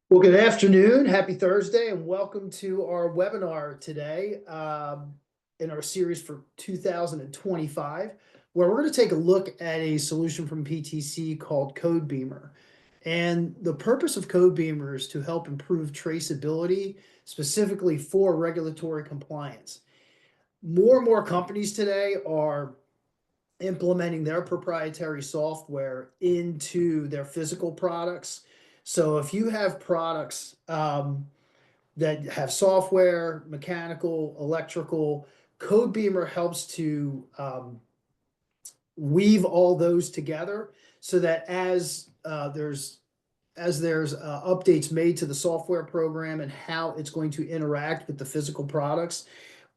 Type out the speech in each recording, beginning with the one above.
Well, good afternoon. Happy Thursday, and welcome to our webinar today in our series for 2025, where we're going to take a look at a solution from PTC called Codebeamer. And the purpose of Codebeamer is to help improve traceability, specifically for regulatory compliance. More and more companies today are implementing their proprietary software into their physical products. So if you have products that have software, mechanical, electrical, Codebeamer helps to weave all those together so that as there's updates made to the software program and how it's going to interact with the physical products,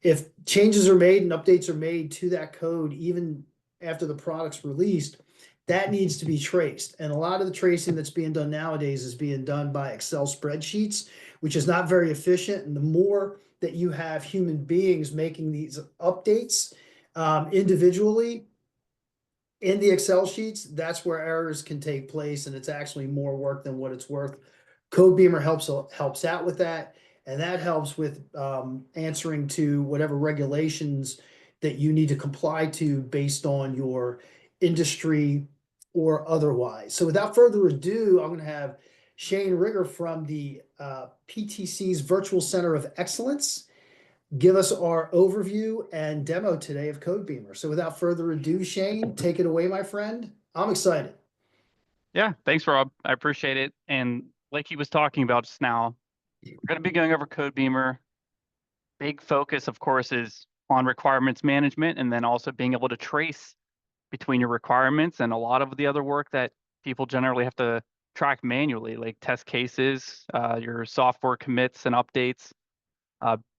if changes are made and updates are made to that code, even after the product's released, that needs to be traced. And a lot of the tracing that's being done nowadays is being done by Excel spreadsheets, which is not very efficient. And the more that you have human beings making these updates individually in the Excel sheets, that's where errors can take place, and it's actually more work than what it's worth. Codebeamer helps out with that, and that helps with answering to whatever regulations that you need to comply to based on your industry or otherwise. So without further ado, I'm going to have Shane Rigger from the PTC's Virtual Center of Excellence give us our overview and demo today of Codebeamer. So without further ado, Shane, take it away, my friend. I'm excited. Yeah, thanks, Rob. I appreciate it. And like he was talking about just now, we're going to be going over Codebeamer. Big focus, of course, is on requirements management and then also being able to trace between your requirements and a lot of the other work that people generally have to track manually, like test cases, your software commits and updates,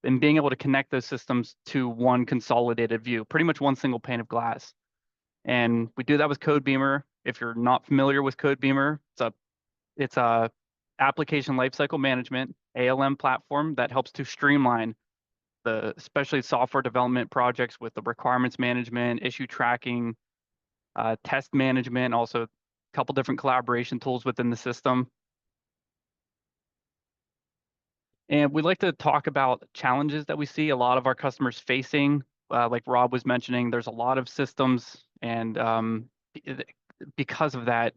and being able to connect those systems to one consolidated view, pretty much one single pane of glass. And we do that with Codebeamer. If you're not familiar with Codebeamer, it's a application lifecycle management ALM platform that helps to streamline especially software development projects with the requirements management, issue tracking, test management, also a couple different collaboration tools within the system. And we'd like to talk about challenges that we see a lot of our customers facing. Like Rob was mentioning, there's a lot of systems, and because of that,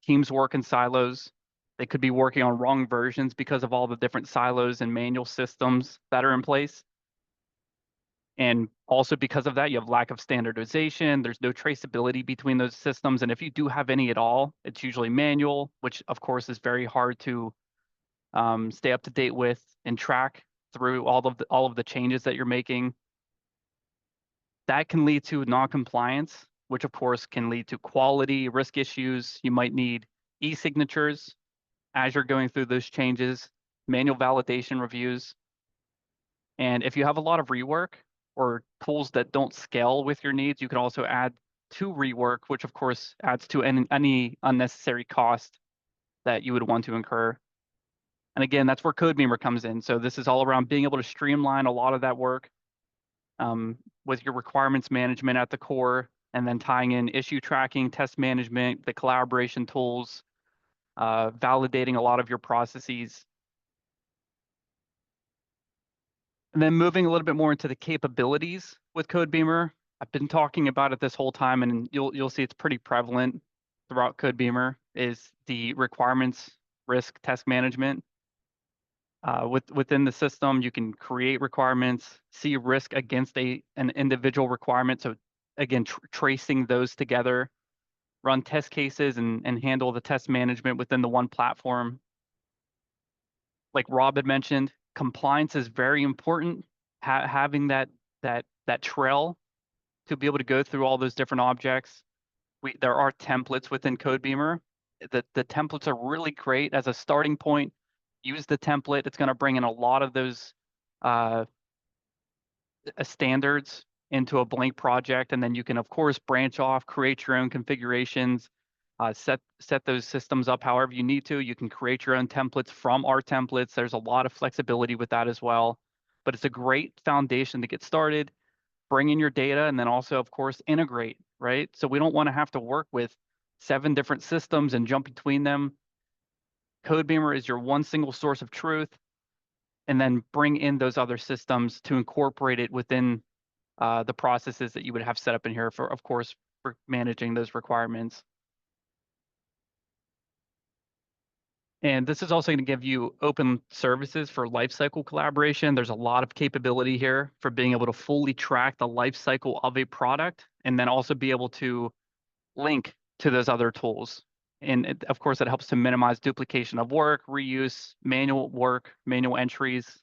teams work in silos. They could be working on wrong versions because of all the different silos and manual systems that are in place. And also because of that, you have lack of standardization. There's no traceability between those systems. And if you do have any at all, it's usually manual, which of course is very hard to stay up to date with and track through all of the changes that you're making. That can lead to non-compliance, which of course can lead to quality risk issues. You might need e-signatures as you're going through those changes, manual validation reviews. And if you have a lot of rework or tools that don't scale with your needs, you can also add to rework, which of course adds to any unnecessary cost that you would want to incur. And again, that's where Codebeamer comes in. So this is all around being able to streamline a lot of that work with your requirements management at the core, and then tying in issue tracking, test management, the collaboration tools, validating a lot of your processes. And then moving a little bit more into the capabilities with Codebeamer. I've been talking about it this whole time, and you'll see it's pretty prevalent throughout Codebeamer, is the requirements risk test management. Within the system, you can create requirements, see risk against an individual requirement. So again, tracing those together, run test cases and handle the test management within the one platform. Like Rob had mentioned, compliance is very important. Having that trail to be able to go through all those different objects. There are templates within Codebeamer. The templates are really great as a starting point. Use the template. It's going to bring in a lot of those standards into a blank project, and then you can of course branch off, create your own configurations, set those systems up however you need to. You can create your own templates from our templates. There's a lot of flexibility with that as well, but it's a great foundation to get started. Bring in your data, and then also of course integrate, right? So we don't want to have to work with 7 different systems and jump between them. Codebeamer is your one single source of truth, and then bring in those other systems to incorporate it within the processes that you would have set up in here for, of course, for managing those requirements. And this is also going to give you open services for lifecycle collaboration. There's a lot of capability here for being able to fully track the life cycle of a product, and then also be able to link to those other tools. And of course, it helps to minimize duplication of work, reuse, manual work, manual entries,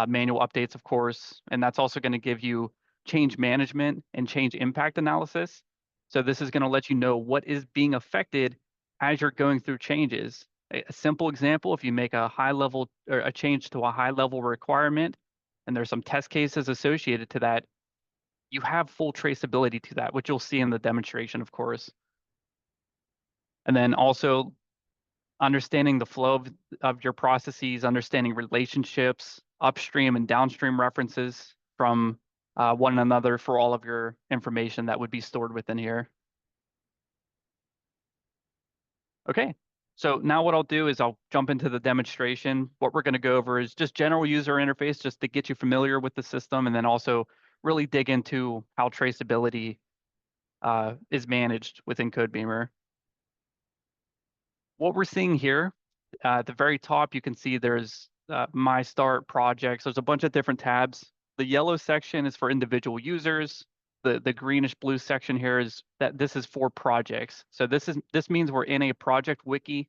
manual updates, of course. And that's also going to give you change management and change impact analysis. So this is going to let you know what is being affected as you're going through changes. A simple example, if you make a high level or a change to a high level requirement, and there's some test cases associated to that, you have full traceability to that, which you'll see in the demonstration, of course. And then also understanding the flow of your processes, understanding relationships, upstream and downstream references from one another for all of your information that would be stored within here. Okay, so now what I'll do is I'll jump into the demonstration. What we're going to go over is just general user interface, just to get you familiar with the system, and then also really dig into how traceability is managed within Codebeamer. What we're seeing here, at the very top, you can see there's My Start projects. There's a bunch of different tabs. The yellow section is for individual users. The greenish blue section here is that this is for projects. So this means we're in a project wiki.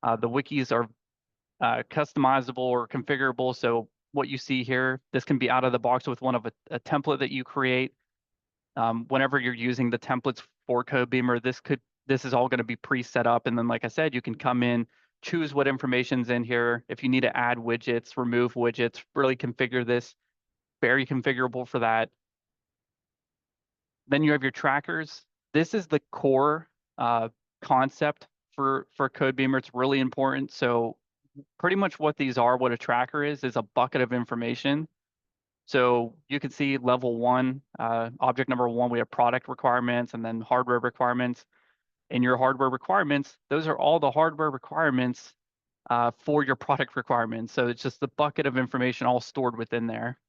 The wikis are customizable or configurable. So what you see here, this can be out of the box with one of a template that you create. Whenever you're using the templates for Codebeamer, this is all going to be pre-set up. And then, like I said, you can come in, choose what information's in here. If you need to add widgets, remove widgets, really configure this. Very configurable for that. Then you have your trackers. This is the core concept for Codebeamer. It's really important. So pretty much what these are, what a tracker is a bucket of information. So you can see level one, object number one, we have product requirements and then hardware requirements. In your hardware requirements, those are all the hardware requirements for your product requirements. So it's just the bucket of information all stored within there.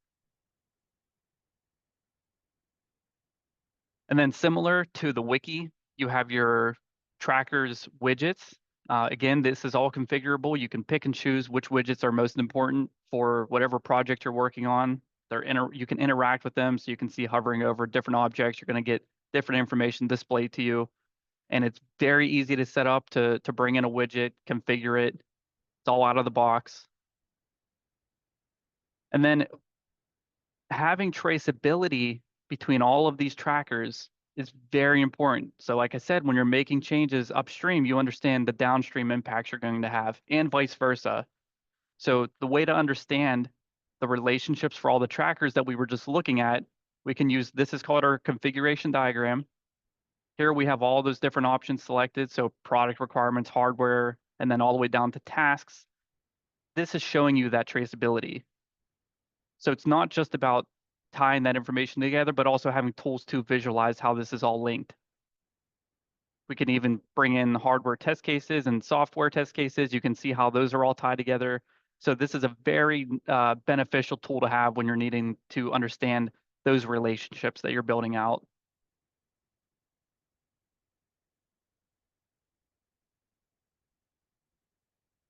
And then similar to the wiki, you have your trackers widgets. Again, this is all configurable. You can pick and choose which widgets are most important for whatever project you're working on. You can interact with them, so you can see hovering over different objects. You're going to get different information displayed to you. And it's very easy to set up to bring in a widget, configure it. It's all out of the box. And then having traceability between all of these trackers is very important. So like I said, when you're making changes upstream, you understand the downstream impacts you're going to have and vice versa. So the way to understand the relationships for all the trackers that we were just looking at, we can use, this is called our configuration diagram. Here we have all those different options selected. So product requirements, hardware, and then all the way down to tasks. This is showing you that traceability. So it's not just about tying that information together, but also having tools to visualize how this is all linked. We can even bring in hardware test cases and software test cases. You can see how those are all tied together. So this is a very beneficial tool to have when you're needing to understand those relationships that you're building out.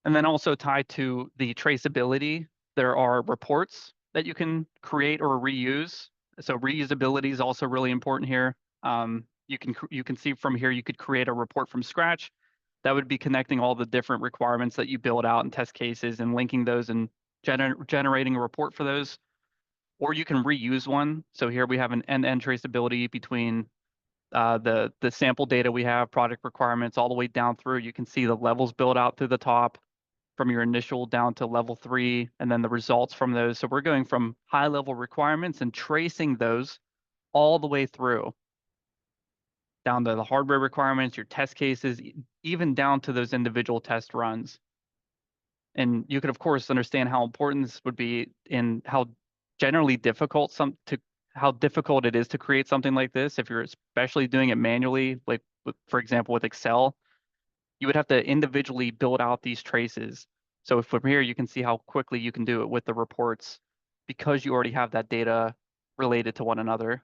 And then also tied to the traceability, there are reports that you can create or reuse. So reusability is also really important here. You can see from here, you could create a report from scratch. That would be connecting all the different requirements that you build out in test cases and linking those and generating a report for those. Or you can reuse one. So here we have an end-to-end traceability between the sample data we have, product requirements, all the way down through. You can see the levels built out through the top from your initial down to level 3, and then the results from those. So we're going from high level requirements and tracing those all the way through down to the hardware requirements, your test cases, even down to those individual test runs. And you can of course understand how important this would be in how generally difficult how difficult it is to create something like this if you're especially doing it manually, like for example with Excel. you would have to individually build out these traces. So from here, you can see how quickly you can do it with the reports because you already have that data related to one another.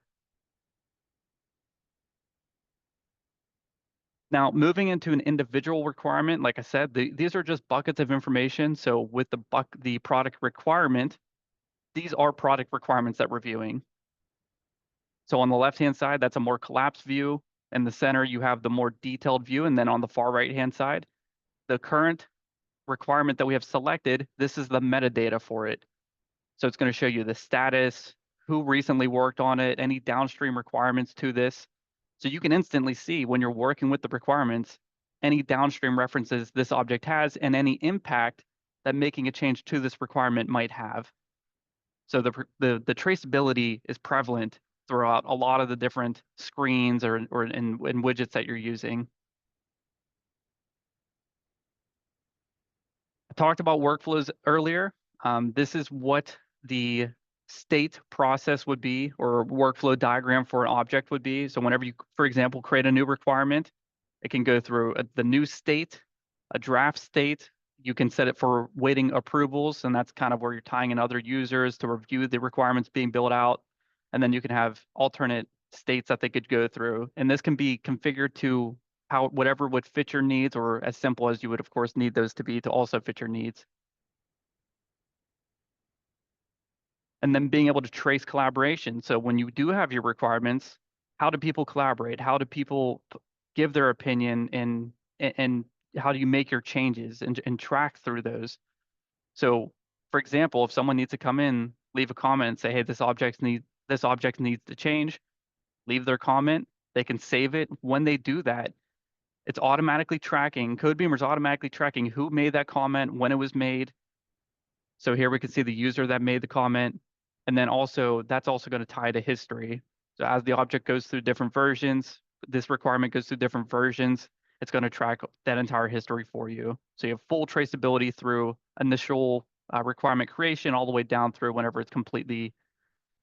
Now, moving into an individual requirement, like I said, these are just buckets of information. So with the product requirement, these are product requirements that we're viewing. So on the left-hand side, that's a more collapsed view. In the center, you have the more detailed view. And then on the far right-hand side, the current requirement that we have selected, this is the metadata for it. So it's going to show you the status, who recently worked on it, any downstream requirements to this. So you can instantly see when you're working with the requirements, any downstream references this object has and any impact that making a change to this requirement might have. So the traceability is prevalent throughout a lot of the different screens or in widgets that you're using. I talked about workflows earlier. This is what the state process would be, or workflow diagram for an object would be. So whenever you, for example, create a new requirement, it can go through the new state, a draft state. You can set it for waiting approvals, and that's kind of where you're tying in other users to review the requirements being built out. And then you can have alternate states that they could go through. And this can be configured to how whatever would fit your needs, or as simple as you would, of course, need those to be to also fit your needs. And then being able to trace collaboration. So when you do have your requirements, how do people collaborate? How do people give their opinion, and how do you make your changes and track through those? So for example, if someone needs to come in, leave a comment and say, hey, this object needs to change, leave their comment, they can save it. When they do that, it's automatically tracking, Codebeamer's automatically tracking who made that comment, when it was made. So here we can see the user that made the comment. And then also, that's also going to tie to history. So as the object goes through different versions, this requirement goes through different versions, it's going to track that entire history for you. So you have full traceability through initial requirement creation all the way down through whenever it's completely,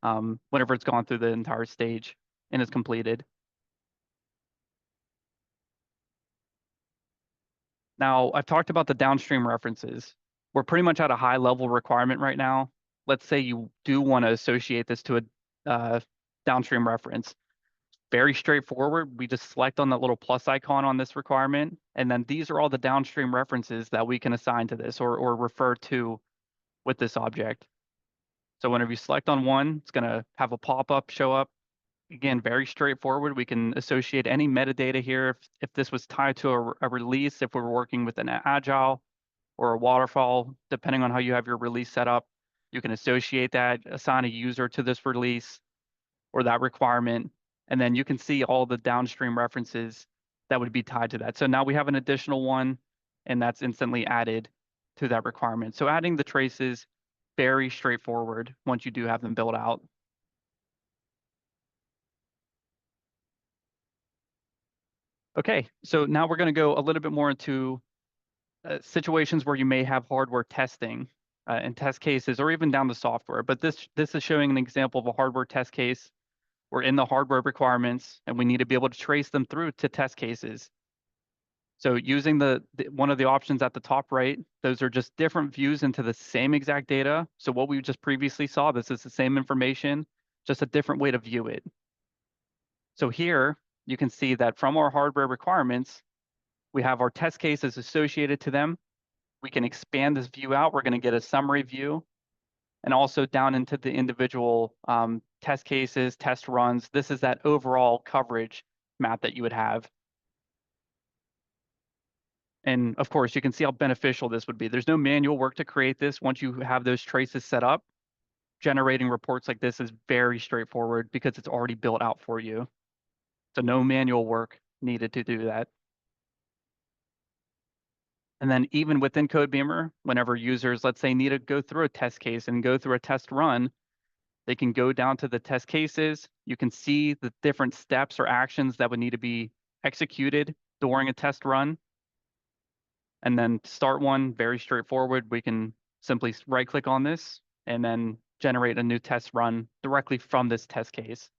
whenever it's gone through the entire stage and is completed. Now, I've talked about the downstream references. We're pretty much at a high level requirement right now. Let's say you do want to associate this to a downstream reference. Very straightforward. We just select on that little plus icon on this requirement, and then these are all the downstream references that we can assign to this or refer to with this object. So whenever you select on one, it's going to have a pop-up show up. Again, very straightforward. We can associate any metadata here. If this was tied to a release, if we were working with an agile or a waterfall, depending on how you have your release set up, you can associate that, assign a user to this release or that requirement, and then you can see all the downstream references that would be tied to that. So now we have an additional one, and that's instantly added to that requirement. So adding the traces, very straightforward once you do have them built out. Okay, so now we're going to go a little bit more into situations where you may have hardware testing and test cases, or even down the software. But this is showing an example of a hardware test case. We're in the hardware requirements, and we need to be able to trace them through to test cases. So using one of the options at the top right, those are just different views into the same exact data. So what we just previously saw, this is the same information, just a different way to view it. So here you can see that from our hardware requirements, we have our test cases associated to them. We can expand this view out. We're going to get a summary view, and also down into the individual test cases, test runs. This is that overall coverage map that you would have. And of course, you can see how beneficial this would be. There's no manual work to create this. Once you have those traces set up, generating reports like this is very straightforward because it's already built out for you. So no manual work needed to do that. And then even within Codebeamer, whenever users, let's say, need to go through a test case and go through a test run, they can go down to the test cases. You can see the different steps or actions that would need to be executed during a test run. And then start one, very straightforward. We can simply right-click on this and then generate a new test run directly from this test case.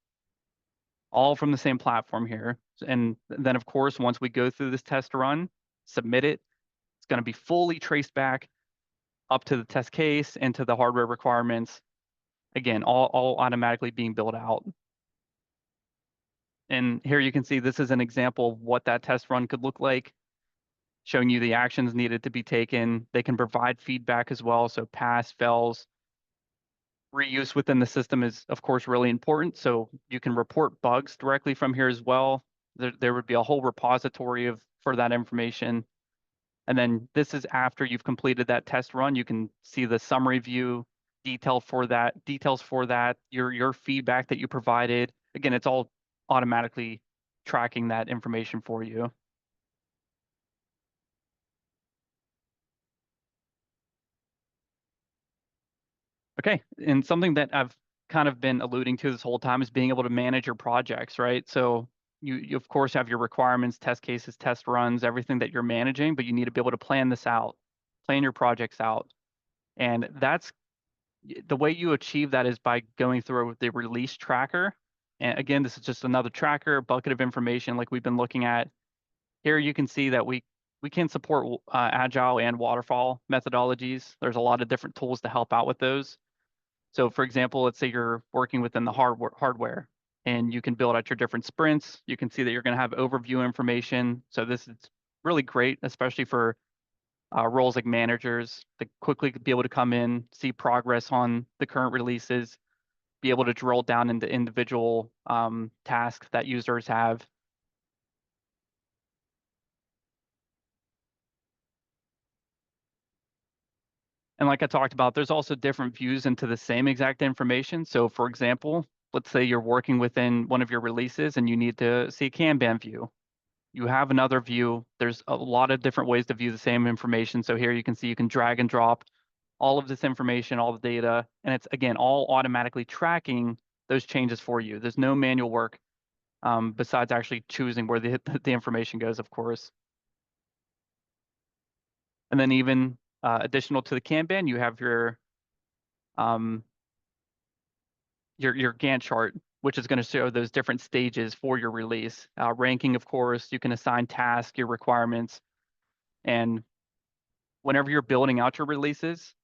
All from the same platform here. And then, of course, once we go through this test run, submit it, it's going to be fully traced back up to the test case and to the hardware requirements. Again, all automatically being built out. And here you can see this is an example of what that test run could look like, showing you the actions needed to be taken. They can provide feedback as well, so pass, fails. Reuse within the system is, of course, really important. So you can report bugs directly from here as well. There would be a whole repository for that information. And then this is after you've completed that test run. You can see the summary view, details for that, your feedback that you provided. Again, it's all automatically tracking that information for you. Okay, and something that I've kind of been alluding to this whole time is being able to manage your projects, right? So you of course have your requirements, test cases, test runs, everything that you're managing, but you need to be able to plan this out, plan your projects out. And that's the way you achieve that is by going through the release tracker. And again, this is just another tracker, bucket of information like we've been looking at. Here you can see that we can support agile and waterfall methodologies. There's a lot of different tools to help out with those. So for example, let's say you're working within the hardware and you can build out your different sprints. You can see that you're going to have overview information. So this is really great, especially for roles like managers to quickly be able to come in, see progress on the current releases, be able to drill down into individual tasks that users have. And like I talked about, there's also different views into the same exact information. So for example, let's say you're working within one of your releases and you need to see a Kanban view. You have another view. There's a lot of different ways to view the same information. So here you can see you can drag and drop all of this information, all the data, and it's again, all automatically tracking those changes for you. There's no manual work besides actually choosing where the information goes, of course. And then even additional to the Kanban, you have um, your Gantt chart, which is going to show those different stages for your release. Ranking, of course, you can assign tasks, your requirements, and whenever you're building out your releases,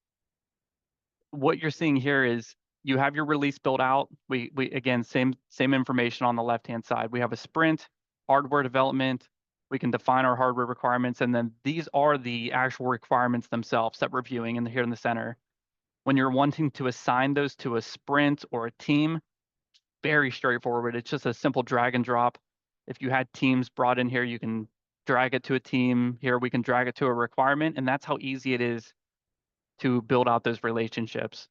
what you're seeing here is you have your release built out. We again, same information on the left-hand side. We have a sprint, hardware development. We can define our hardware requirements, and then these are the actual requirements themselves that we're viewing here in the center. When you're wanting to assign those to a sprint or a team, very straightforward. It's just a simple drag and drop. If you had teams brought in here, you can drag it to a team. Here we can drag it to a requirement, and that's how easy it is to build out those relationships.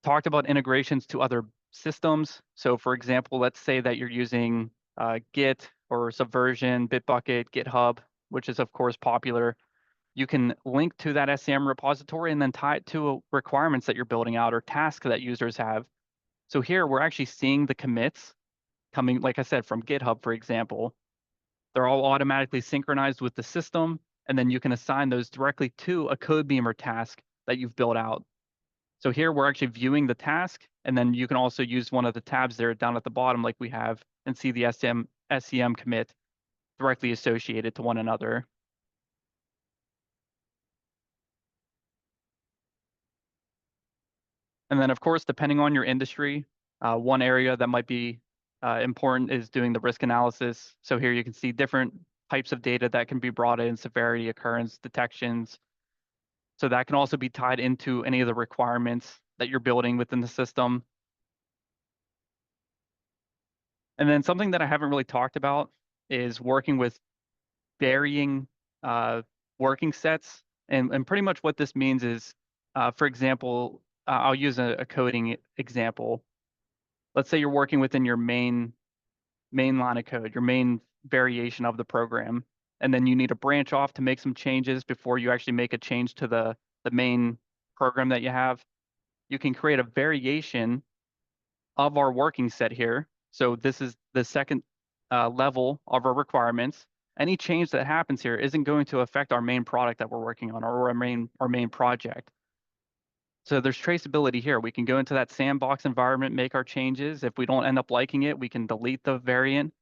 Talked about integrations to other systems. So for example, let's say that you're using Git or Subversion, Bitbucket, GitHub, which is of course popular. You can link to that SCM repository and then tie it to requirements that you're building out or tasks that users have. So here we're actually seeing the commits coming, like I said, from GitHub, for example. They're all automatically synchronized with the system, and then you can assign those directly to a Codebeamer task that you've built out. So here we're actually viewing the task, and then you can also use one of the tabs there down at the bottom like we have and see the SCM commit directly associated to one another. And then of course, depending on your industry, one area that might be important is doing the risk analysis. So here you can see different types of data that can be brought in, severity, occurrence, detections. So that can also be tied into any of the requirements that you're building within the system. And then something that I haven't really talked about is working with varying working sets. And pretty much what this means is, for example, I'll use a coding example. Let's say you're working within your main line of code, your main variation of the program, and then you need to branch off to make some changes before you actually make a change to the main program that you have. You can create a variation of our working set here. So this is the second level of our requirements. Any change that happens here isn't going to affect our main product that we're working on or our main project. So there's traceability here. We can go into that sandbox environment, make our changes. If we don't end up liking it, we can delete the variant,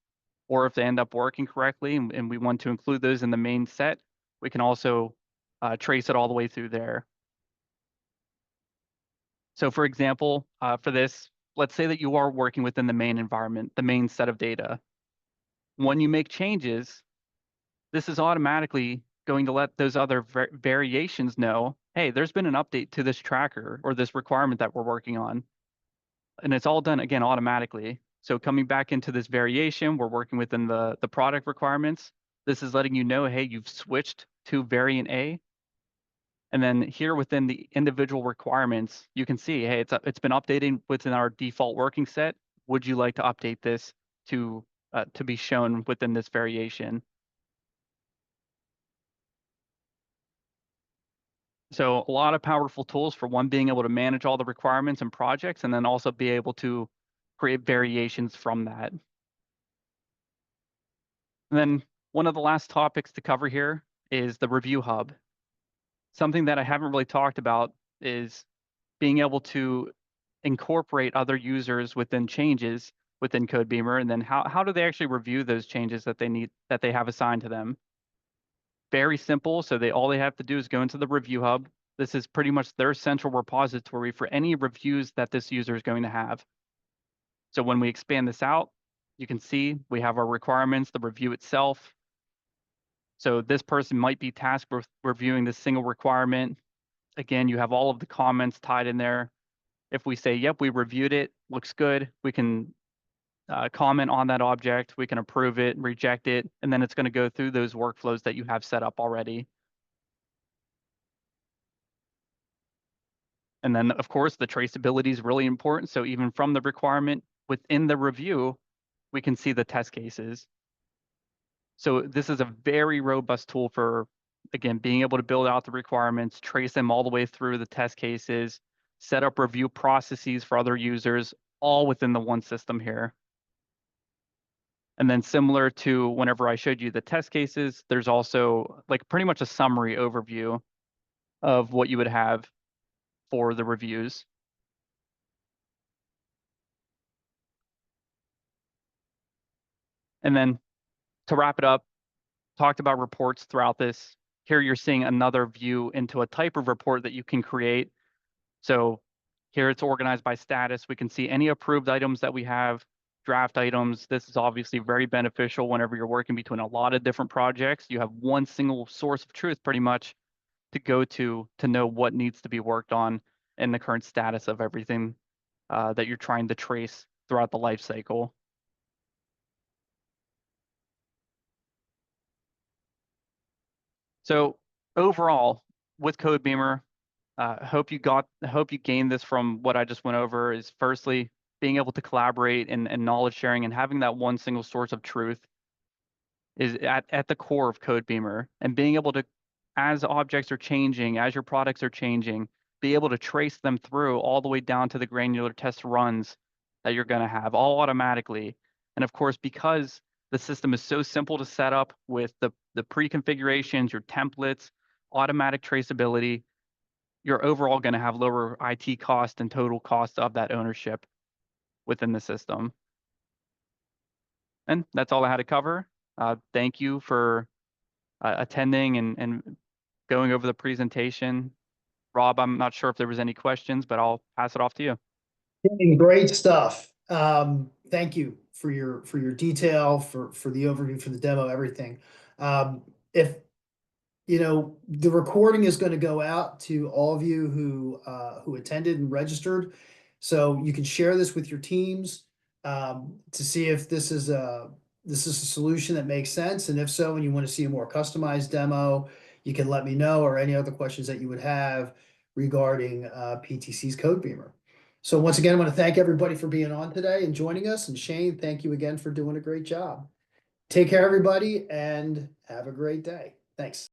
or if they end up working correctly and we want to include those in the main set, we can also trace it all the way through there. So for example, for this, let's say that you are working within the main environment, the main set of data. When you make changes, this is automatically going to let those other variations know, hey, there's been an update to this tracker or this requirement that we're working on. And it's all done, again, automatically. So coming back into this variation, we're working within the product requirements. This is letting you know, hey, you've switched to variant A. And then here within the individual requirements, you can see, hey, it's been updated within our default working set. Would you like to update this to be shown within this variation? So a lot of powerful tools for one, being able to manage all the requirements and projects, and then also be able to create variations from that. And then one of the last topics to cover here is the review hub. Something that I haven't really talked about is being able to incorporate other users within changes within Codebeamer, and then how do they actually review those changes that they have assigned to them? Very simple. So all they have to do is go into the review hub. This is pretty much their central repository for any reviews that this user is going to have. So when we expand this out, you can see we have our requirements, the review itself. So this person might be tasked with reviewing this single requirement. Again, you have all of the comments tied in there. If we say, yep, we reviewed it, looks good, we can comment on that object, we can approve it, reject it, and then it's going to go through those workflows that you have set up already. And then, of course, the traceability is really important. So even from the requirement within the review, we can see the test cases. So this is a very robust tool for, again, being able to build out the requirements, trace them all the way through the test cases, set up review processes for other users, all within the one system here. And then similar to whenever I showed you the test cases, there's also like pretty much a summary overview of what you would have for the reviews. And then to wrap it up, talked about reports throughout this. Here you're seeing another view into a type of report that you can create. So here it's organized by status. We can see any approved items that we have, draft items. This is obviously very beneficial whenever you're working between a lot of different projects. You have one single source of truth pretty much to go to know what needs to be worked on and the current status of everything that you're trying to trace throughout the life cycle. So overall, with Codebeamer, hope you gained this from what I just went over. Is firstly being able to collaborate and knowledge sharing and having that one single source of truth is at the core of Codebeamer, and being able to, as objects are changing, as your products are changing, be able to trace them through all the way down to the granular test runs that you're going to have all automatically. And of course, because the system is so simple to set up with the pre-configurations, your templates, automatic traceability, you're overall going to have lower IT cost and total cost of that ownership within the system. And that's all I had to cover. Thank you for attending and going over the presentation. Rob, I'm not sure if there was any questions, but I'll pass it off to you. Great stuff. Thank you for your detail, for the overview, for the demo, everything. If you know, the recording is going to go out to all of you who attended and registered, so you can share this with your teams to see if this is a solution that makes sense, and if so, and you want to see a more customized demo, you can let me know, or any other questions that you would have regarding PTC's Codebeamer. So once again, I want to thank everybody for being on today and joining us, and Shane, thank you again for doing a great job. Take care, everybody, and have a great day. Thanks.